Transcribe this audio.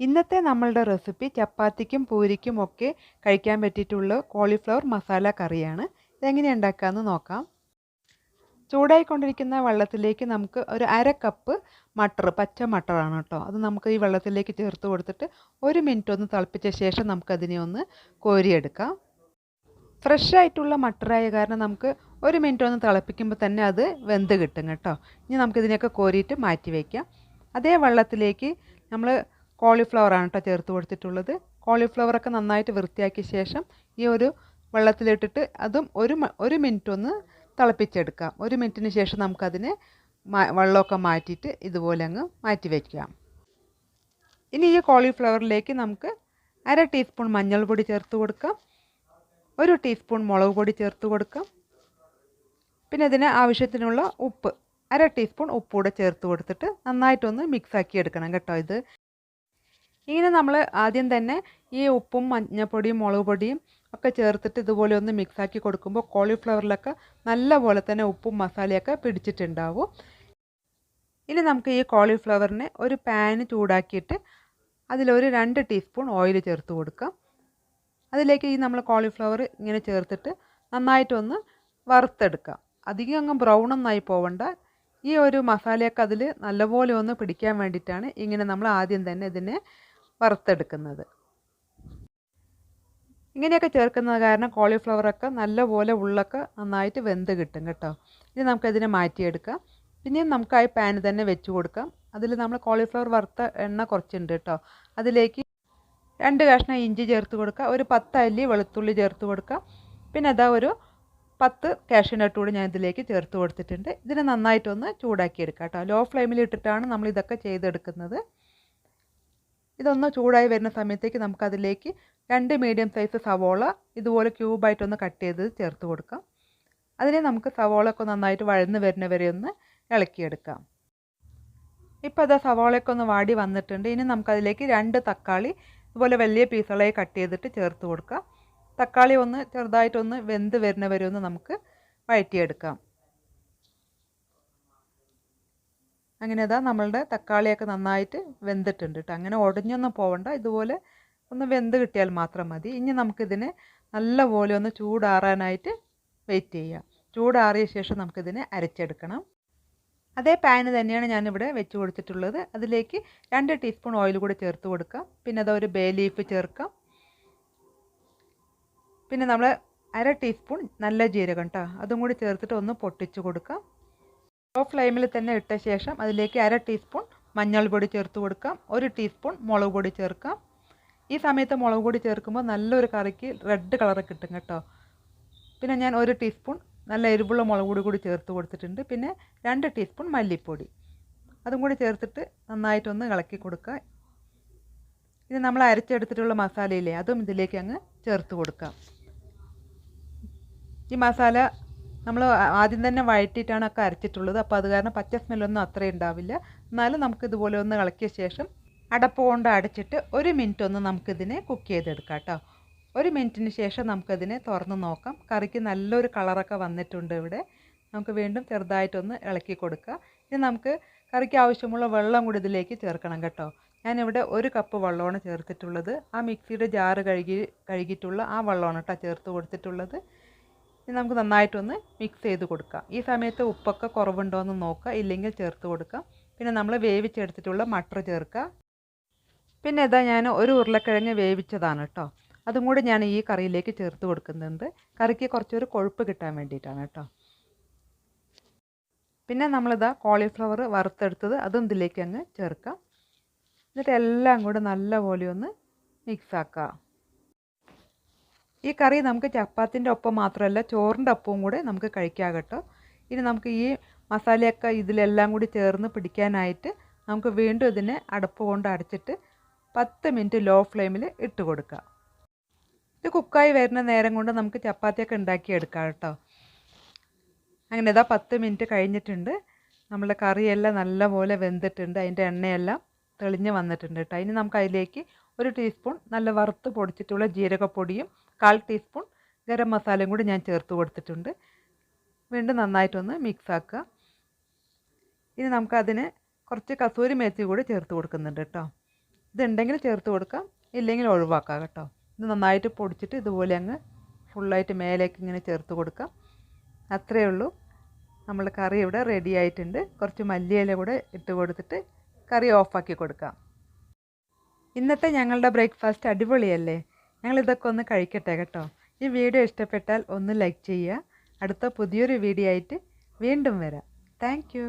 ഇന്നത്തെ നമ്മളുടെ റെസിപ്പി ചപ്പാത്തിക്കും പൂരിക്കും ഒക്കെ കഴിക്കാൻ പറ്റിയിട്ടുള്ള കോളിഫ്ലവർ മസാല കറിയാണ്. ഇതെങ്ങനെയാണ് ഉണ്ടാക്കാമെന്ന് നോക്കാം. ചൂടായിക്കൊണ്ടിരിക്കുന്ന വെള്ളത്തിലേക്ക് നമുക്ക് ഒരു അര കപ്പ് മട്ടർ, പച്ച മട്ടറാണ് കേട്ടോ, അത് നമുക്ക് ഈ വെള്ളത്തിലേക്ക് ചേർത്ത് കൊടുത്തിട്ട് 1 മിനിറ്റ് ഒന്ന് തിളപ്പിച്ച ശേഷം നമുക്കതിനെ ഒന്ന് കോരിയെടുക്കാം. ഫ്രഷ് ആയിട്ടുള്ള മട്ടറായ കാരണം നമുക്ക് 1 മിനിറ്റ് ഒന്ന് തിളപ്പിക്കുമ്പോൾ തന്നെ അത് വെന്ത് കിട്ടും കേട്ടോ. ഇനി നമുക്കിതിനെയൊക്കെ കോരിയിട്ട് മാറ്റി വയ്ക്കാം. അതേ വെള്ളത്തിലേക്ക് നമ്മൾ കോളിഫ്ലവറാണ് കേട്ടോ ചേർത്ത് കൊടുത്തിട്ടുള്ളത്. കോളിഫ്ലവറൊക്കെ നന്നായിട്ട് വൃത്തിയാക്കിയ ശേഷം ഈ ഒരു വെള്ളത്തിലിട്ടിട്ട് അതും ഒരു മിനിറ്റ് ഒന്ന് തിളപ്പിച്ചെടുക്കാം. 1 മിനിറ്റിന് ശേഷം നമുക്കതിനെ വെള്ളമൊക്കെ മാറ്റിയിട്ട് ഇതുപോലെ അങ്ങ് മാറ്റി വയ്ക്കാം. ഇനി ഈ കോളിഫ്ലവറിലേക്ക് നമുക്ക് അര ടീസ്പൂൺ മഞ്ഞൾപ്പൊടി ചേർത്ത് കൊടുക്കാം, 1 ടീസ്പൂൺ മുളക് പൊടി ചേർത്ത് കൊടുക്കാം. പിന്നെ ഇതിന് ആവശ്യത്തിനുള്ള ഉപ്പ്, അര ടീസ്പൂൺ ഉപ്പ് കൂടെ ചേർത്ത് കൊടുത്തിട്ട് നന്നായിട്ടൊന്ന് മിക്സാക്കി എടുക്കണം കേട്ടോ. ഇങ്ങനെ നമ്മൾ ആദ്യം തന്നെ ഈ ഉപ്പും മഞ്ഞൾപ്പൊടിയും മുളക് പൊടിയും ഒക്കെ ചേർത്തിട്ട് ഇതുപോലെ ഒന്ന് മിക്സാക്കി കൊടുക്കുമ്പോൾ കോളിഫ്ലവറിലൊക്കെ നല്ല പോലെ തന്നെ ഉപ്പും മസാലയൊക്കെ പിടിച്ചിട്ടുണ്ടാവും. ഇനി നമുക്ക് ഈ കോളിഫ്ലവറിനെ ഒരു പാന് ചൂടാക്കിയിട്ട് അതിലൊരു 2 ടീസ്പൂൺ ഓയിൽ ചേർത്ത് കൊടുക്കാം. അതിലേക്ക് ഈ നമ്മൾ കോളിഫ്ലവർ ഇങ്ങനെ ചേർത്തിട്ട് നന്നായിട്ടൊന്ന് വറുത്തെടുക്കാം. അധികം അങ്ങ് ബ്രൗണൊന്നായി പോവണ്ട. ഈ ഒരു മസാലയൊക്കെ അതിൽ നല്ലപോലെ ഒന്ന് പിടിക്കാൻ വേണ്ടിയിട്ടാണ് ഇങ്ങനെ നമ്മൾ ആദ്യം തന്നെ ഇതിനെ വറുത്തെടുക്കുന്നത്. ഇങ്ങനെയൊക്കെ ചേർക്കുന്നത് കാരണം കോളിഫ്ലവറൊക്കെ നല്ലപോലെ ഉള്ളൊക്കെ നന്നായിട്ട് വെന്ത് കിട്ടും കേട്ടോ. ഇനി നമുക്കതിനെ മാറ്റിയെടുക്കാം. പിന്നെയും നമുക്ക് ആ പാന് തന്നെ വെച്ച് കൊടുക്കാം. അതിൽ നമ്മൾ കോളിഫ്ലവർ വറുത്ത എണ്ണ കുറച്ചുണ്ട് കേട്ടോ. അതിലേക്ക് 2 കഷ്ണം ഇഞ്ചി ചേർത്ത് കൊടുക്കുക, ഒരു 10 അല്ലി വെളുത്തുള്ളി ചേർത്ത് കൊടുക്കുക. പിന്നെ അതാ ഒരു 10 കാഷ്യൂ നട്ട് കൂടി ഞാൻ ഇതിലേക്ക് ചേർത്ത് കൊടുത്തിട്ടുണ്ട്. ഇതിനെ നന്നായിട്ടൊന്ന് ചൂടാക്കിയെടുക്കാം കേട്ടോ. ലോ ഫ്ലെയിമിൽ ഇട്ടിട്ടാണ് നമ്മൾ ഇതൊക്കെ ചെയ്തെടുക്കുന്നത്. ഇതൊന്ന് ചൂടായി വരുന്ന സമയത്തേക്ക് നമുക്കതിലേക്ക് 2 മീഡിയം സൈസ് സവോള ഇതുപോലെ ക്യൂബായിട്ടൊന്ന് കട്ട് ചെയ്ത് ചേർത്ത് കൊടുക്കാം. അതിനെ നമുക്ക് സവോളയൊക്കെ നന്നായിട്ട് വഴന്ന് വരുന്നവരെ ഒന്ന് ഇളക്കിയെടുക്കാം. ഇപ്പോൾ അത് സവോളയൊക്കെ ഒന്ന് വാടി വന്നിട്ടുണ്ട്. ഇനി നമുക്കതിലേക്ക് 2 തക്കാളി ഇതുപോലെ വലിയ പീസുകളായി കട്ട് ചെയ്തിട്ട് ചേർത്ത് കൊടുക്കാം. തക്കാളി ഒന്ന് ചെറുതായിട്ടൊന്ന് വെന്ത് വരുന്നവരെ ഒന്ന് നമുക്ക് വഴറ്റിയെടുക്കാം. അങ്ങനെ ഇതാ നമ്മളുടെ തക്കാളിയൊക്കെ നന്നായിട്ട് വെന്തിട്ടുണ്ട് കേട്ടോ. അങ്ങനെ ഉടഞ്ഞൊന്നും പോവണ്ട, ഇതുപോലെ ഒന്ന് വെന്ത് കിട്ടിയാൽ മാത്രം മതി. ഇനി നമുക്കിതിനെ നല്ലപോലെ ഒന്ന് ചൂടാറാനായിട്ട് വെയിറ്റ് ചെയ്യാം. ചൂടാറിയ ശേഷം നമുക്കിതിനെ അരച്ചെടുക്കണം. അതേ പാന് തന്നെയാണ് ഞാനിവിടെ വെച്ച് കൊടുത്തിട്ടുള്ളത്. അതിലേക്ക് 2 ടീസ്പൂൺ ഓയിൽ കൂടി ചേർത്ത് കൊടുക്കാം. പിന്നെ അതാ ഒരു ബേ ലീഫ് ചേർക്കാം. പിന്നെ നമ്മൾ അര ടീസ്പൂൺ നല്ല ജീരകം കേട്ടോ, അതും കൂടി ചേർത്തിട്ട് ഒന്ന് പൊട്ടിച്ച് കൊടുക്കാം. ലോ ഫ്ലെയിമിൽ തന്നെ ഇട്ട ശേഷം അതിലേക്ക് അര ടീസ്പൂൺ മഞ്ഞൾപ്പൊടി ചേർത്ത് കൊടുക്കാം, 1 ടീസ്പൂൺ മുളക് പൊടി ചേർക്കാം. ഈ സമയത്ത് മുളക് പൊടി ചേർക്കുമ്പോൾ നല്ലൊരു കറിക്ക് റെഡ് കളർ കിട്ടും കേട്ടോ. പിന്നെ ഞാൻ 1 ടീസ്പൂൺ നല്ല എരിവുള്ള മുളക് പൊടി കൂടി ചേർത്ത് കൊടുത്തിട്ടുണ്ട്. പിന്നെ 2 ടീസ്പൂൺ മല്ലിപ്പൊടി അതും കൂടി ചേർത്തിട്ട് നന്നായിട്ടൊന്ന് ഇളക്കി കൊടുക്കുക. ഇത് നമ്മൾ അരച്ചെടുത്തിട്ടുള്ള മസാലയില്ലേ, അതും ഇതിലേക്ക് അങ്ങ് ചേർത്ത് കൊടുക്കാം. ഈ മസാല നമ്മൾ ആദ്യം തന്നെ വഴറ്റിയിട്ടാണ് ഒക്കെ അരച്ചിട്ടുള്ളത്. അപ്പോൾ അത് കാരണം പച്ച സ്മെല്ലൊന്നും അത്രയും ഉണ്ടാവില്ല. എന്നാലും നമുക്കിതുപോലെ ഒന്ന് ഇളക്കിയ ശേഷം അടപ്പ് കൊണ്ട് അടച്ചിട്ട് 1 മിനിറ്റ് ഒന്ന് നമുക്കിതിനെ കുക്ക് ചെയ്തെടുക്കാം കേട്ടോ. 1 മിനിറ്റിന് ശേഷം നമുക്കതിനെ തുറന്ന് നോക്കാം. കറിക്ക് നല്ലൊരു കളറൊക്കെ വന്നിട്ടുണ്ട്. ഇവിടെ നമുക്ക് വീണ്ടും ചെറുതായിട്ടൊന്ന് ഇളക്കി കൊടുക്കുക. ഇനി നമുക്ക് കറിക്ക് ആവശ്യമുള്ള വെള്ളം കൂടി ഇതിലേക്ക് ചേർക്കണം കേട്ടോ. ഞാനിവിടെ 1 കപ്പ് വെള്ളമാണ് ചേർത്തിട്ടുള്ളത്. ആ മിക്സിയുടെ ജാറ് കഴുകിയിട്ടുള്ള ആ വെള്ളമാണ് കേട്ടോ ചേർത്ത് കൊടുത്തിട്ടുള്ളത്. ഇനി നമുക്ക് നന്നായിട്ടൊന്ന് മിക്സ് ചെയ്ത് കൊടുക്കാം. ഈ സമയത്ത് ഉപ്പൊക്കെ കുറവുണ്ടോ എന്ന് നോക്കുക, ഇല്ലെങ്കിൽ ചേർത്ത് കൊടുക്കാം. പിന്നെ നമ്മൾ വേവിച്ചെടുത്തിട്ടുള്ള മട്ടർ ചേർക്കുക. പിന്നെ ഇതാ ഞാൻ 1 ഉരുളക്കിഴങ്ങ് വേവിച്ചതാണ് കേട്ടോ, അതും കൂടി ഞാൻ ഈ കറിയിലേക്ക് ചേർത്ത് കൊടുക്കുന്നുണ്ട്. കറിക്ക് കുറച്ചൊരു കൊഴുപ്പ് കിട്ടാൻ വേണ്ടിയിട്ടാണ് കേട്ടോ. പിന്നെ നമ്മളിതാ കോളിഫ്ലവർ വറുത്തെടുത്തത് അതും ഇതിലേക്ക് അങ്ങ് ചേർക്കാം. എന്നിട്ട് എല്ലാം കൂടെ നല്ലപോലെ ഒന്ന് മിക്സാക്കാം. ഈ കറി നമുക്ക് ചപ്പാത്തിൻ്റെ ഒപ്പം മാത്രമല്ല ചോറിൻ്റെ ഒപ്പവും കൂടെ നമുക്ക് കഴിക്കാം കേട്ടോ. ഇനി നമുക്ക് ഈ മസാലയൊക്കെ ഇതിലെല്ലാം കൂടി ചേർന്ന് പിടിക്കാനായിട്ട് നമുക്ക് വീണ്ടും ഇതിനെ അടപ്പ് കൊണ്ട് അടച്ചിട്ട് 10 മിനിറ്റ് ലോ ഫ്ലെയിമിൽ ഇട്ട് കൊടുക്കുക. ഇത് കുക്കായി വരുന്ന നേരം കൊണ്ട് നമുക്ക് ചപ്പാത്തിയൊക്കെ ഉണ്ടാക്കിയെടുക്കാം കേട്ടോ. അങ്ങനെ ഇതാ 10 മിനിറ്റ് കഴിഞ്ഞിട്ടുണ്ട്. നമ്മളുടെ കറിയെല്ലാം നല്ലപോലെ വെന്തിട്ടുണ്ട്, അതിൻ്റെ എണ്ണയെല്ലാം തെളിഞ്ഞ് വന്നിട്ടുണ്ട് കേട്ടോ. ഇനി നമുക്ക് അതിലേക്ക് 1 ടീസ്പൂൺ നല്ല വറുത്ത് പൊടിച്ചിട്ടുള്ള ജീരകപ്പൊടിയും 1/4 ടീസ്പൂൺ ഗരം മസാലയും കൂടി ഞാൻ ചേർത്ത് കൊടുത്തിട്ടുണ്ട്. വീണ്ടും നന്നായിട്ടൊന്ന് മിക്സ് ആക്കുക. ഇനി നമുക്കതിന് കുറച്ച് കസൂരി മേത്തി കൂടി ചേർത്ത് കൊടുക്കുന്നുണ്ട് കേട്ടോ. ഇതുണ്ടെങ്കിൽ ചേർത്ത് കൊടുക്കാം, ഇല്ലെങ്കിൽ ഒഴിവാക്കാം കേട്ടോ. ഇത് നന്നായിട്ട് പൊടിച്ചിട്ട് ഇതുപോലെ അങ്ങ് ഫുള്ളായിട്ട് മേലേക്ക് ഇങ്ങനെ ചേർത്ത് കൊടുക്കാം. അത്രയേ ഉള്ളൂ. നമ്മുടെ കറി ഇവിടെ റെഡി ആയിട്ടുണ്ട്. കുറച്ച് മല്ലിയില കൂടെ ഇട്ട് കൊടുത്തിട്ട് കറി ഓഫാക്കി കൊടുക്കാം. ഇന്നത്തെ ഞങ്ങളുടെ ബ്രേക്ക്ഫാസ്റ്റ് അടിപൊളിയല്ലേ? ഞങ്ങളിതൊക്കെ ഒന്ന് കഴിക്കട്ടെ കേട്ടോ. ഈ വീഡിയോ ഇഷ്ടപ്പെട്ടാൽ ഒന്ന് ലൈക്ക് ചെയ്യുക. അടുത്ത പുതിയൊരു വീഡിയോ ആയിട്ട് വീണ്ടും വരാം. Thank you.